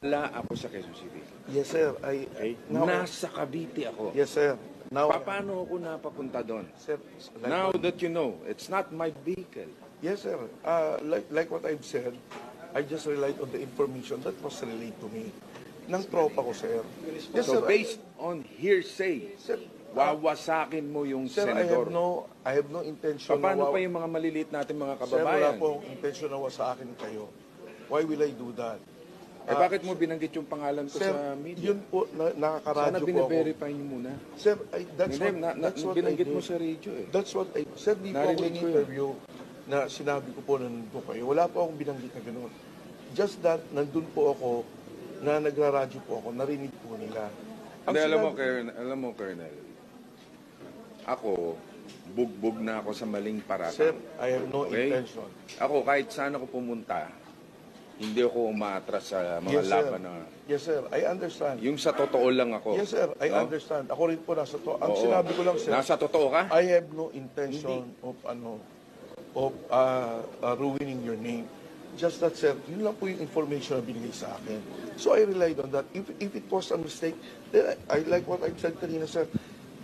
Wala ako sa Quezon City. Yes, sir. Okay? Now, Nasa Cavite ako. yes, sir. Now, Paano ako napapunta doon? sir, Now that you know, it's not my vehicle. yes, sir. Like what I've said, I just relied on the information that was relayed to me ng tropa ko, sir. Yes, So sir. based on hearsay, Sir, wawasakin mo yung sir, senador. I have no intention Paano na pa yung mga maliliit natin mga Sir, wala kababayan? pong intention na sa akin kayo. Why will I do that? Bakit mo binanggit yung pangalan ko Sir, sa media? yun po, Sana nakakaradyo po ako. bine-verify niyo muna. Sir, that's Hindi, what I binanggit mo did. sa radio eh. That's what I... Sir, di po ako Narinig ko in-interview na sinabi ko po na nandun kayo. Wala po akong binanggit na gano'n. Just that, nandun po ako, na nagraradyo po ako, narinig po nila. Hindi, alam mo, Colonel, ako, bugbog na ako sa maling parata. Sir, I have no Okay? intention. Ako, kahit saan ako pumunta, hindi ako umaatras sa mga Yes, sir. laban na... Yes, sir. I understand. Yung sa totoo lang ako. Yes, sir. I No? understand. Ako rin po nasa to. Ang Oo. sinabi ko lang, sir, Nasa totoo ka? I have no intention of ruining your name. Just that, sir, yun lang po yung information na binigay sa akin. So I relied on that. If it was a mistake, then I like what I said kanina, sir.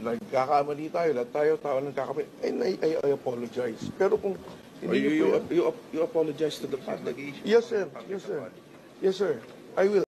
Nagkakamali tayo, lahat tayo, tao nagkakamali. And I apologize. Pero kung hindi niyo po- You apologize to the public. yes, sir. Yes, sir. Yes, sir. I will.